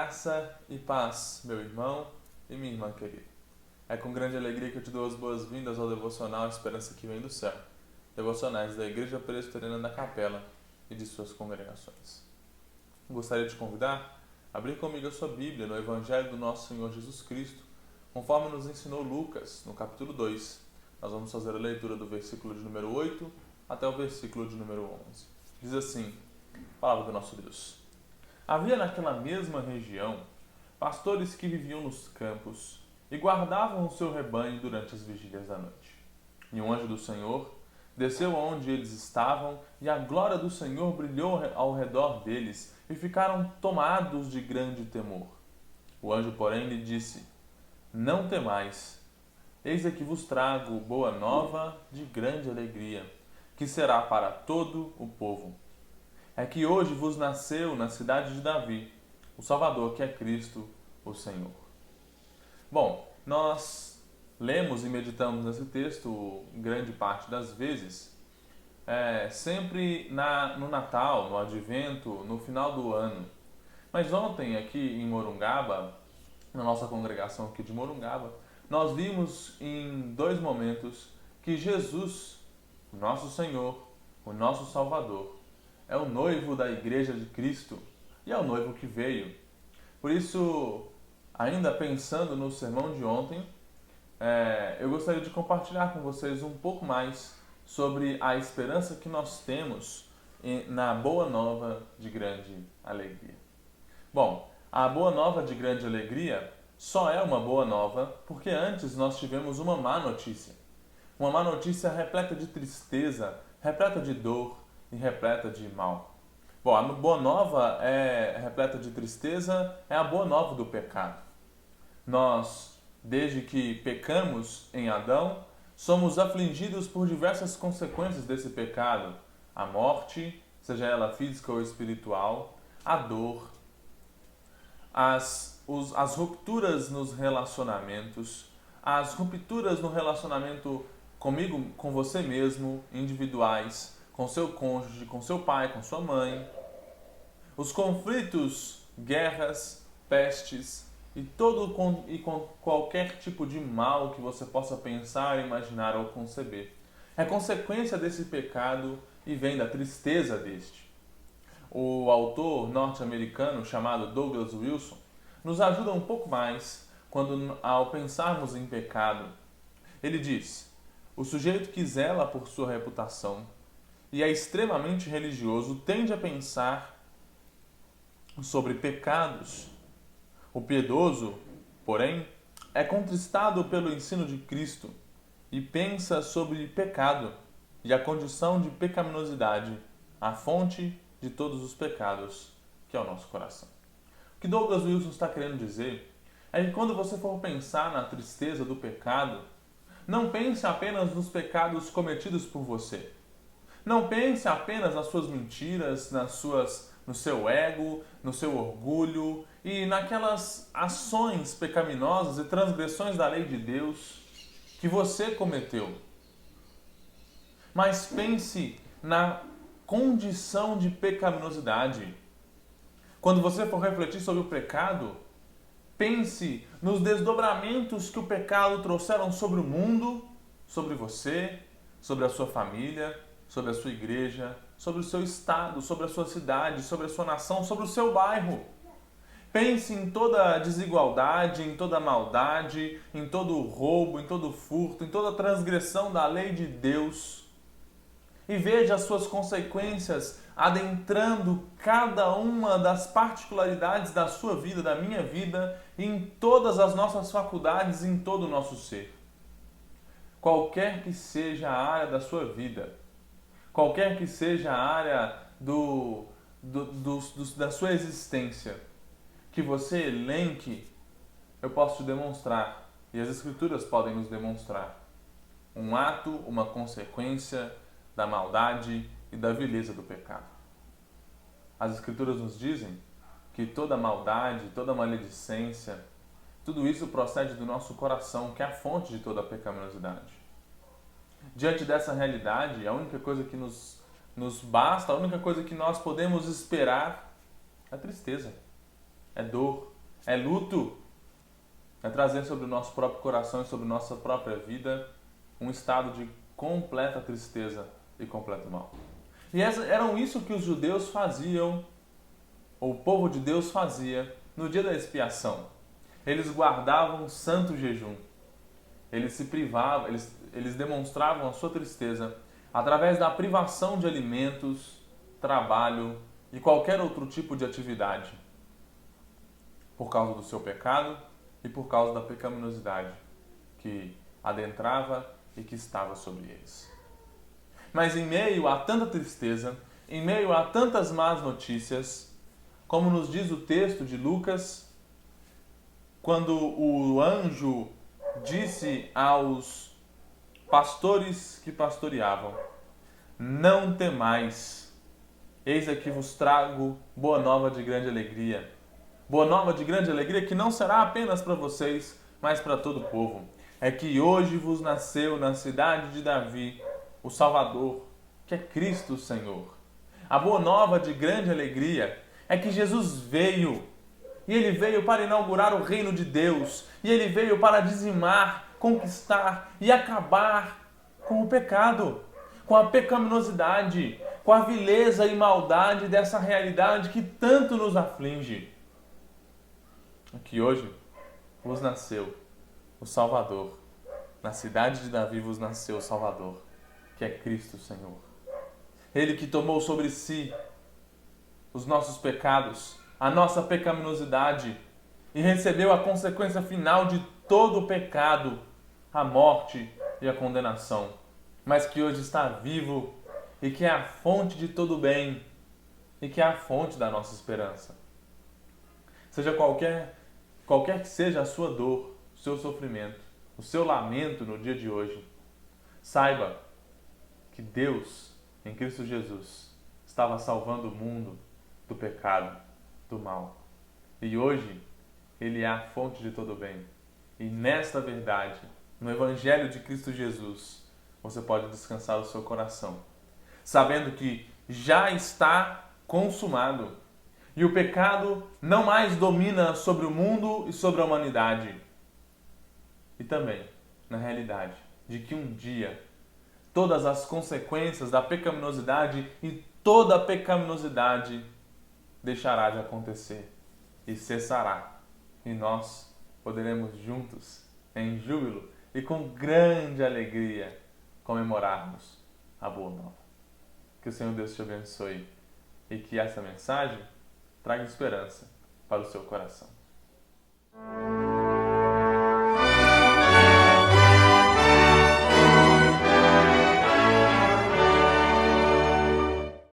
Graça e paz, meu irmão e minha irmã querida. É com grande alegria que eu te dou as boas-vindas ao Devocional Esperança que Vem do Céu, devocionais da Igreja Presbiteriana da Capela e de suas congregações. Gostaria de te convidar a abrir comigo a sua Bíblia no Evangelho do nosso Senhor Jesus Cristo, conforme nos ensinou Lucas, no capítulo 2. Nós vamos fazer a leitura do versículo de número 8 até o versículo de número 11. Diz assim, palavra do nosso Deus. Havia naquela mesma região pastores que viviam nos campos e guardavam o seu rebanho durante as vigílias da noite. E um anjo do Senhor desceu aonde eles estavam, e a glória do Senhor brilhou ao redor deles, e ficaram tomados de grande temor. O anjo, porém, lhe disse: Não temais, eis aqui vos trago boa nova de grande alegria, que será para todo o povo. É que hoje vos nasceu na cidade de Davi o Salvador, que é Cristo, o Senhor. Bom, nós lemos e meditamos nesse texto grande parte das vezes, sempre no Natal, no Advento, no final do ano. Mas ontem aqui em Morungaba, na nossa congregação aqui de Morungaba, nós vimos em dois momentos que Jesus, o nosso Senhor, o nosso Salvador, é o noivo da Igreja de Cristo e é o noivo que veio. Por isso, ainda pensando no sermão de ontem, eu gostaria de compartilhar com vocês um pouco mais sobre a esperança que nós temos na Boa Nova de Grande Alegria. Bom, a Boa Nova de Grande Alegria só é uma boa nova porque antes nós tivemos uma má notícia. Uma má notícia repleta de tristeza, repleta de dor e repleta de mal. Bom, a boa nova repleta de tristeza, é a boa nova do pecado. Nós, desde que pecamos em Adão, somos afligidos por diversas consequências desse pecado. A morte, seja ela física ou espiritual, a dor, as rupturas nos relacionamentos, as rupturas no relacionamento comigo, com você mesmo, individuais, com seu cônjuge, com seu pai, com sua mãe, os conflitos, guerras, pestes e com qualquer tipo de mal que você possa pensar, imaginar ou conceber. É consequência desse pecado e vem da tristeza deste. O autor norte-americano chamado Douglas Wilson nos ajuda um pouco mais ao pensarmos em pecado. Ele diz: o sujeito que zela por sua reputação e é extremamente religioso tende a pensar sobre pecados. O piedoso, porém, é contristado pelo ensino de Cristo e pensa sobre pecado e a condição de pecaminosidade, a fonte de todos os pecados, que é o nosso coração. O que Douglas Wilson está querendo dizer é que quando você for pensar na tristeza do pecado, não pense apenas nos pecados cometidos por você. Não pense apenas nas suas mentiras, no seu ego, no seu orgulho e naquelas ações pecaminosas e transgressões da lei de Deus que você cometeu. Mas pense na condição de pecaminosidade. Quando você for refletir sobre o pecado, pense nos desdobramentos que o pecado trouxeram sobre o mundo, sobre você, sobre a sua família, sobre a sua igreja, sobre o seu estado, sobre a sua cidade, sobre a sua nação, sobre o seu bairro. Pense em toda a desigualdade, em toda a maldade, em todo o roubo, em todo o furto, em toda a transgressão da lei de Deus. E veja as suas consequências adentrando cada uma das particularidades da sua vida, da minha vida, em todas as nossas faculdades, em todo o nosso ser. Qualquer que seja a área da sua vida, qualquer que seja a área da sua existência, que você elenque, eu posso te demonstrar, e as Escrituras podem nos demonstrar, um ato, uma consequência da maldade e da vileza do pecado. As Escrituras nos dizem que toda maldade, toda maledicência, tudo isso procede do nosso coração, que é a fonte de toda a pecaminosidade. Diante dessa realidade, a única coisa que nos basta, a única coisa que nós podemos esperar é tristeza, é dor, é luto, é trazer sobre o nosso próprio coração e sobre nossa própria vida um estado de completa tristeza e completo mal. E eram isso que os judeus faziam, ou o povo de Deus fazia, no dia da expiação. Eles guardavam um santo jejum. Eles se privavam, eles demonstravam a sua tristeza através da privação de alimentos, trabalho e qualquer outro tipo de atividade, por causa do seu pecado e por causa da pecaminosidade que adentrava e que estava sobre eles. Mas em meio a tanta tristeza, em meio a tantas más notícias, como nos diz o texto de Lucas, quando o anjo disse aos pastores que pastoreavam: não temais, eis aqui vos trago boa nova de grande alegria. Boa nova de grande alegria que não será apenas para vocês, mas para todo o povo. É que hoje vos nasceu na cidade de Davi o Salvador, que é Cristo o Senhor. A boa nova de grande alegria é que Jesus veio. E ele veio para inaugurar o reino de Deus. E ele veio para dizimar, conquistar e acabar com o pecado, com a pecaminosidade, com a vileza e maldade dessa realidade que tanto nos aflige. Que hoje vos nasceu o Salvador. Na cidade de Davi vos nasceu o Salvador, que é Cristo Senhor. Ele que tomou sobre si os nossos pecados, a nossa pecaminosidade, e recebeu a consequência final de todo o pecado, a morte e a condenação, mas que hoje está vivo e que é a fonte de todo o bem e que é a fonte da nossa esperança. Seja qualquer que seja a sua dor, o seu sofrimento, o seu lamento no dia de hoje, saiba que Deus, em Cristo Jesus, estava salvando o mundo do pecado, do mal. E hoje, Ele é a fonte de todo o bem. E nesta verdade, no Evangelho de Cristo Jesus, você pode descansar o seu coração, sabendo que já está consumado. E o pecado não mais domina sobre o mundo e sobre a humanidade. E também, na realidade, de que um dia todas as consequências da pecaminosidade e toda a pecaminosidade deixará de acontecer e cessará. E nós poderemos juntos, em júbilo e com grande alegria, comemorarmos a Boa Nova. Que o Senhor Deus te abençoe e que essa mensagem traga esperança para o seu coração.